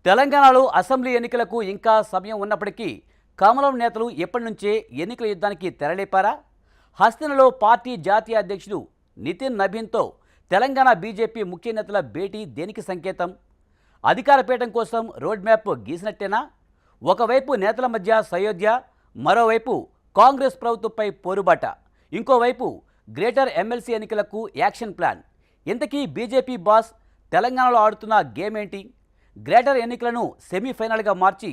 తెలంగాణలో అసెంబ్లీ ఎన్నికలకు ఇంకా సమయం ఉన్నప్పటికీ కమలం నేతలు ఎప్పటి నుంచే ఎన్నికల యుద్ధానికి తెరలేపారా? హస్తినలో పార్టీ జాతీయ అధ్యక్షుడు నితిన్ నబీన్తో తెలంగాణ బీజేపీ ముఖ్య నేతల భేటీ దేనికి సంకేతం? అధికార పీఠం కోసం రోడ్ మ్యాప్ గీసినట్టేనా? ఒకవైపు నేతల మధ్య సయోధ్య, మరోవైపు కాంగ్రెస్ ప్రభుత్వంపై పోరుబాట, ఇంకోవైపు గ్రేటర్ ఎమ్మెల్సీ ఎన్నికలకు యాక్షన్ ప్లాన్. ఇంతకీ బీజేపీ బాస్ తెలంగాణలో ఆడుతున్న గేమ్ ఏంటి? గ్రేటర్ ఎన్నికలను సెమీఫైనల్గా మార్చి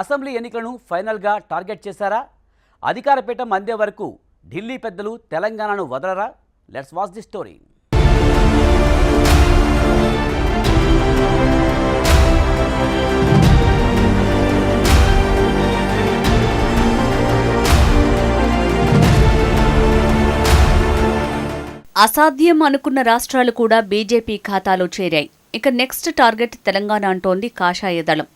అసెంబ్లీ ఎన్నికలను ఫైనల్గా టార్గెట్ చేశారా? అధికార పీఠం అందే వరకు ఢిల్లీ పెద్దలు తెలంగాణను వదలరా? Let's watch the story. అసాధ్యం అనుకున్న రాష్ట్రాలు కూడా బీజేపీ ఖాతాలో చేరాయి. ఇక నెక్స్ట్ టార్గెట్ తెలంగాణ అంటోంది కాషాయ దళం.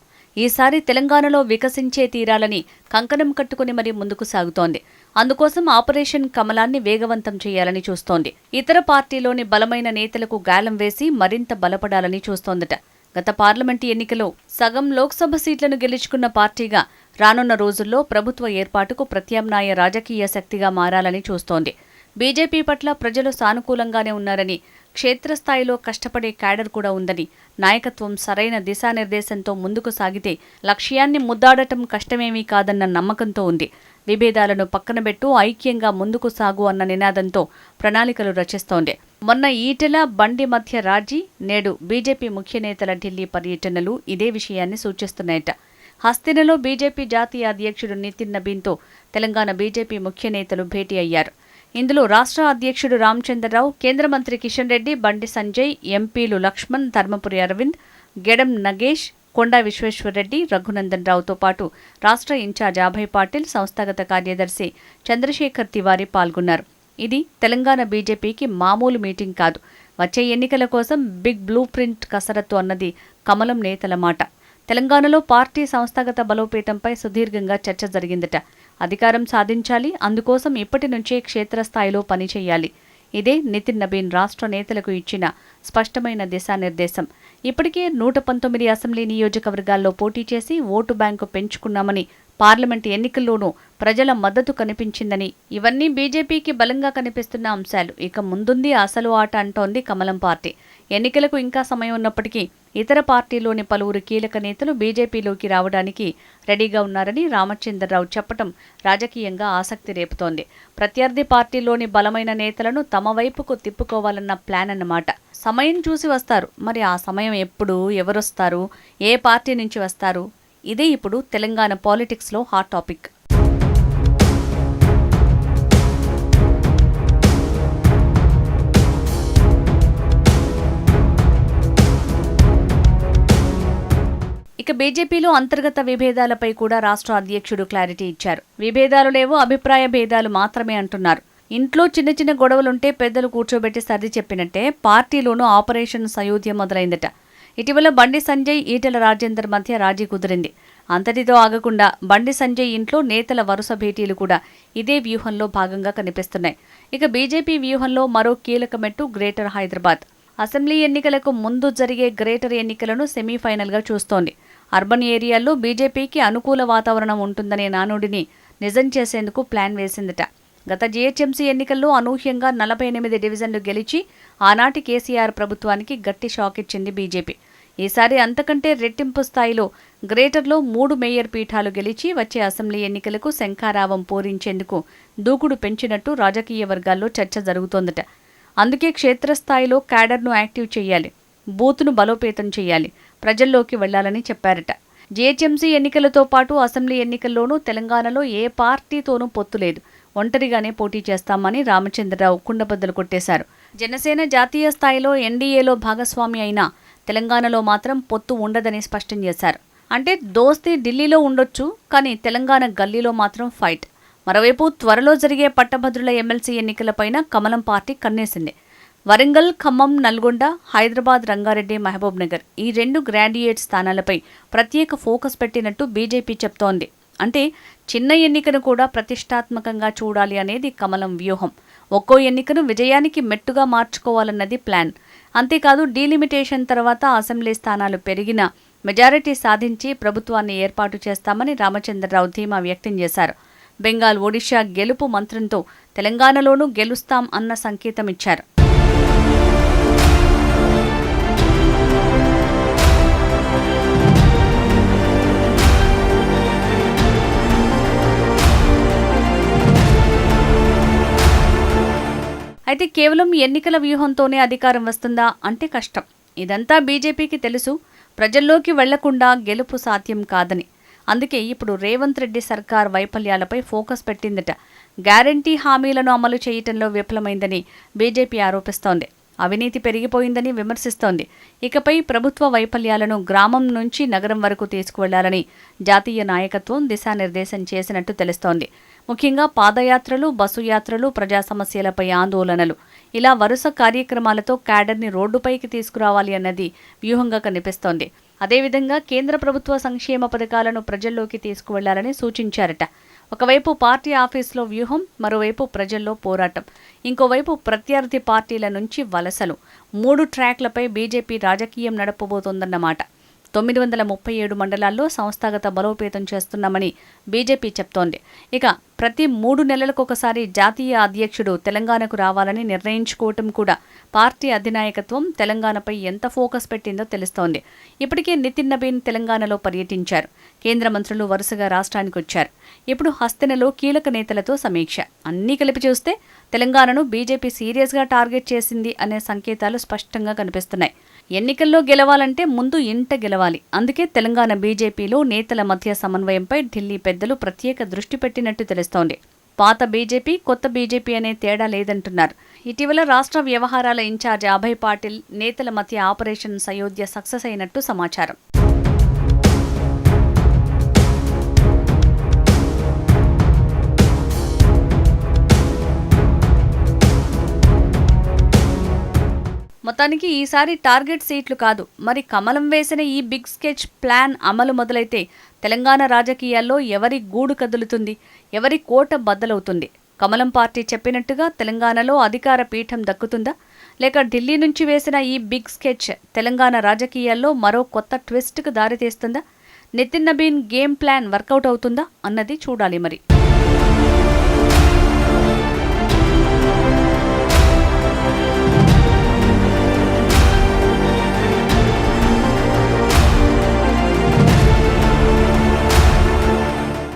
ఈసారి తెలంగాణలో వికసించే తీరాలని కంకణం కట్టుకుని మరీ ముందుకు సాగుతోంది. అందుకోసం ఆపరేషన్ కమలాన్ని వేగవంతం చేయాలని చూస్తోంది. ఇతర పార్టీలోని బలమైన నేతలకు గాలం వేసి మరింత బలపడాలని చూస్తోందట. గత పార్లమెంటు ఎన్నికలో సగం లోక్సభ సీట్లను గెలుచుకున్న పార్టీగా రానున్న రోజుల్లో ప్రభుత్వ ఏర్పాటుకు ప్రత్యామ్నాయ రాజకీయ శక్తిగా మారాలని చూస్తోంది. బీజేపీ పట్ల ప్రజలు సానుకూలంగానే ఉన్నారని, క్షేత్రస్థాయిలో కష్టపడే క్యాడర్ కూడా ఉందని, నాయకత్వం సరైన దిశానిర్దేశంతో ముందుకు సాగితే లక్ష్యాన్ని ముద్దాడటం కష్టమేమీ కాదన్న నమ్మకంతో ఉంది. విభేదాలను పక్కనబెట్టు ఐక్యంగా ముందుకు సాగు అన్న నినాదంతో ప్రణాళికలు రచిస్తోంది. మొన్న ఈటెల, బండి మధ్య రాజీ, నేడు బీజేపీ ముఖ్య నేతల ఢిల్లీ పర్యటనలు ఇదే విషయాన్ని సూచిస్తున్నాయట. హస్తినలో బీజేపీ జాతీయ అధ్యక్షుడు నితిన్ నబీన్తో తెలంగాణ బీజేపీ ముఖ్య నేతలు భేటీ అయ్యారు. ఇందులో రాష్ట్ర అధ్యక్షుడు రామచంద్రరావు, కేంద్ర మంత్రి కిషన్ రెడ్డి, బండి సంజయ్, ఎంపీలు లక్ష్మణ్, ధర్మపురి అరవింద్, గెడం నగేష్, కొండా విశ్వేశ్వరరెడ్డి, రఘునందన్ రావుతో పాటు రాష్ట్ర ఇన్ఛార్జ్ అభయ్ పాటిల్, సంస్థాగత కార్యదర్శి చంద్రశేఖర్ తివారీ పాల్గొన్నారు. ఇది తెలంగాణ బీజేపీకి మామూలు మీటింగ్ కాదు. వచ్చే ఎన్నికల కోసం బిగ్ బ్లూ ప్రింట్ కసరత్తు అన్నది కమలం నేతల మాట. తెలంగాణలో పార్టీ సంస్థాగత బలోపేతంపై సుదీర్ఘంగా చర్చ జరిగిందట. అధికారం సాధించాలి, అందుకోసం ఇప్పటి నుంచే క్షేత్రస్థాయిలో పనిచేయాలి. ఇదే నితిన్ నబీన్ రాష్ట్ర నేతలకు ఇచ్చిన స్పష్టమైన దిశానిర్దేశం. ఇప్పటికే 119 అసెంబ్లీ నియోజకవర్గాల్లో పోటీ చేసి ఓటు బ్యాంకు పెంచుకున్నామని, పార్లమెంటు ఎన్నికల్లోనూ ప్రజల మద్దతు కనిపించిందని, ఇవన్నీ బీజేపీకి బలంగా కనిపిస్తున్న అంశాలు. ఇక ముందుంది అసలు ఆట అంటోంది కమలం పార్టీ. ఎన్నికలకు ఇంకా సమయం ఉన్నప్పటికీ ఇతర పార్టీలోని పలువురు కీలక నేతలు బీజేపీలోకి రావడానికి రెడీగా ఉన్నారని రామచంద్రరావు చెప్పటం రాజకీయంగా ఆసక్తి రేపుతోంది. ప్రత్యర్థి పార్టీలోని బలమైన నేతలను తమ వైపుకు తిప్పుకోవాలన్న ప్లాన్ అన్నమాట. సమయం చూసి వస్తారు. మరి ఆ సమయం ఎప్పుడు, ఎవరొస్తారు, ఏ పార్టీ నుంచి వస్తారు? ఇదే ఇప్పుడు తెలంగాణ పాలిటిక్స్లో హాట్ టాపిక్. ఇక బీజేపీలో అంతర్గత విభేదాలపై కూడా రాష్ట్ర అధ్యక్షుడు క్లారిటీ ఇచ్చారు. విభేదాలు లేవు, అభిప్రాయ భేదాలు మాత్రమే అంటున్నారు. ఇంట్లో చిన్న చిన్న గొడవలుంటే పెద్దలు కూర్చోబెట్టి సర్ది చెప్పినట్టే పార్టీలోనూ ఆపరేషన్ సయోధ్య మొదలైందట. ఇటీవల బండి సంజయ్, ఈటెల రాజేందర్ మధ్య రాజీ కుదిరింది. అంతటితో ఆగకుండా బండి సంజయ్ ఇంట్లో నేతల వరుస భేటీలు కూడా ఇదే వ్యూహంలో భాగంగా కనిపిస్తున్నాయి. ఇక బీజేపీ వ్యూహంలో మరో కీలక మెట్టు గ్రేటర్ హైదరాబాద్. అసెంబ్లీ ఎన్నికలకు ముందు జరిగే గ్రేటర్ ఎన్నికలను సెమీఫైనల్గా చూస్తోంది. అర్బన్ ఏరియాల్లో బీజేపీకి అనుకూల వాతావరణం ఉంటుందనే నానుడిని నిజం చేసేందుకు ప్లాన్ వేసిందట. గత జీహెచ్ఎంసీ ఎన్నికల్లో అనూహ్యంగా 48 డివిజన్లు గెలిచి ఆనాటి కేసీఆర్ ప్రభుత్వానికి గట్టి షాక్ ఇచ్చింది బీజేపీ. ఈసారి అంతకంటే రెట్టింపు స్థాయిలో గ్రేటర్లో 3 మేయర్ పీఠాలు గెలిచి వచ్చే అసెంబ్లీ ఎన్నికలకు శంఖారావం పూరించేందుకు దూకుడు పెంచినట్టు రాజకీయ వర్గాల్లో చర్చ జరుగుతోందట. అందుకే క్షేత్రస్థాయిలో క్యాడర్ను యాక్టివ్ చేయాలి, బూత్ను బలోపేతం చేయాలి, ప్రజల్లోకి వెళ్లాలని చెప్పారట. జీహెచ్ఎంసీ ఎన్నికలతో పాటు అసెంబ్లీ ఎన్నికల్లోనూ తెలంగాణలో ఏ పార్టీతోనూ పొత్తు లేదు, ఒంటరిగానే పోటీ చేస్తామని రామచంద్రరావు కుండబద్దలు కొట్టేశారు. జనసేన జాతీయ స్థాయిలో ఎన్డీఏలో భాగస్వామి అయినా తెలంగాణలో మాత్రం పొత్తు ఉండదని స్పష్టం చేశారు. అంటే దోస్తీ ఢిల్లీలో ఉండొచ్చు, కానీ తెలంగాణ గల్లీలో మాత్రం ఫైట్. మరోవైపు త్వరలో జరిగే పట్టభద్రుల ఎమ్మెల్సీ ఎన్నికలపైన కమలం పార్టీ కన్నేసింది. వరంగల్, ఖమ్మం, నల్గొండ, హైదరాబాద్, రంగారెడ్డి, మహబూబ్ నగర్ ఈ 2 గ్రాడ్యుయేట్ స్థానాలపై ప్రత్యేక ఫోకస్ పెట్టినట్టు బీజేపీ చెప్తోంది. అంటే చిన్న ఎన్నికను కూడా ప్రతిష్టాత్మకంగా చూడాలి అనేది కమలం వ్యూహం. ఒక్కో ఎన్నికను విజయానికి మెట్టుగా మార్చుకోవాలన్నది ప్లాన్. అంతేకాదు డీలిమిటేషన్ తర్వాత అసెంబ్లీ స్థానాలు పెరిగినా మెజారిటీ సాధించి ప్రభుత్వాన్ని ఏర్పాటు చేస్తామని రామచంద్రరావు ధీమా వ్యక్తం చేశారు. బెంగాల్, ఒడిషా గెలుపు మంత్రంతో తెలంగాణలోనూ గెలుస్తాం అన్న సంకేతమిచ్చారు. అయితే కేవలం ఎన్నికల వ్యూహంతోనే అధికారం వస్తుందా అంటే కష్టం. ఇదంతా బీజేపీకి తెలుసు. ప్రజల్లోకి వెళ్లకుండా గెలుపు సాధ్యం కాదని. అందుకే ఇప్పుడు రేవంత్ రెడ్డి సర్కార్ వైఫల్యాలపై ఫోకస్ పెట్టిందట. గ్యారంటీ హామీలను అమలు చేయటంలో విఫలమైందని బీజేపీ ఆరోపిస్తోంది. అవినీతి పెరిగిపోయిందని విమర్శిస్తోంది. ఇకపై ప్రభుత్వ వైఫల్యాలను గ్రామం నుంచి నగరం వరకు తీసుకువెళ్లాలని జాతీయ నాయకత్వం దిశానిర్దేశం చేసినట్టు తెలుస్తోంది. ముఖ్యంగా పాదయాత్రలు, బస్సు యాత్రలు, ప్రజా సమస్యలపై ఆందోళనలు, ఇలా వరుస కార్యక్రమాలతో క్యాడర్ని రోడ్డుపైకి తీసుకురావాలి అన్నది వ్యూహంగా కనిపిస్తోంది. అదేవిధంగా కేంద్ర ప్రభుత్వ సంక్షేమ పథకాలను ప్రజల్లోకి తీసుకువెళ్లాలని సూచించారట. ఒకవైపు పార్టీ ఆఫీసులో వ్యూహం, మరోవైపు ప్రజల్లో పోరాటం, ఇంకోవైపు ప్రత్యర్థి పార్టీల నుంచి వలసలు. 3 ట్రాక్లపై బీజేపీ రాజకీయం నడపబోతోందన్నమాట. 937 మండలాల్లో సంస్థాగత బలోపేతం చేస్తున్నామని బీజేపీ చెప్తోంది. ఇక ప్రతి 3 నెలలకొకసారి జాతీయ అధ్యక్షుడు తెలంగాణకు రావాలని నిర్ణయించుకోవటం కూడా పార్టీ అధినాయకత్వం తెలంగాణపై ఎంత ఫోకస్ పెట్టిందో తెలుస్తోంది. ఇప్పటికే నితిన్ నబీన్ తెలంగాణలో పర్యటించారు. కేంద్ర మంత్రులు వరుసగా రాష్ట్రానికి వచ్చారు. ఇప్పుడు హస్తినలో కీలక నేతలతో సమీక్ష. అన్నీ కలిపి చూస్తే తెలంగాణను బీజేపీ సీరియస్గా టార్గెట్ చేసింది అనే సంకేతాలు స్పష్టంగా కనిపిస్తున్నాయి. ఎన్నికల్లో గెలవాలంటే ముందు ఇంట గెలవాలి. అందుకే తెలంగాణ బీజేపీలో నేతల మధ్య సమన్వయంపై ఢిల్లీ పెద్దలు ప్రత్యేక దృష్టి పెట్టినట్టు తెలుస్తోంది. పాత బీజేపీ, కొత్త బీజేపీ అనే తేడా లేదంటున్నారు. ఇటీవల రాష్ట్ర వ్యవహారాల ఇన్ఛార్జ్ అభయ్ పాటిల్ నేతల మధ్య ఆపరేషన్ సయోధ్య సక్సెస్ అయినట్టు సమాచారం. మొత్తానికి ఈసారి టార్గెట్ సీట్లు కాదు, మరి కమలం వేసిన ఈ బిగ్ స్కెచ్ ప్లాన్ అమలు మొదలైతే తెలంగాణ రాజకీయాల్లో ఎవరి గూడు కదులుతుంది, ఎవరి కోట బద్దలవుతుంది? కమలం పార్టీ చెప్పినట్టుగా తెలంగాణలో అధికార పీఠం దక్కుతుందా, లేక ఢిల్లీ నుంచి వేసిన ఈ బిగ్ స్కెచ్ తెలంగాణ రాజకీయాల్లో మరో కొత్త ట్విస్ట్కు దారితీస్తుందా? Nitin Nabin game plan work out అవుతుందా అన్నది చూడాలి మరి.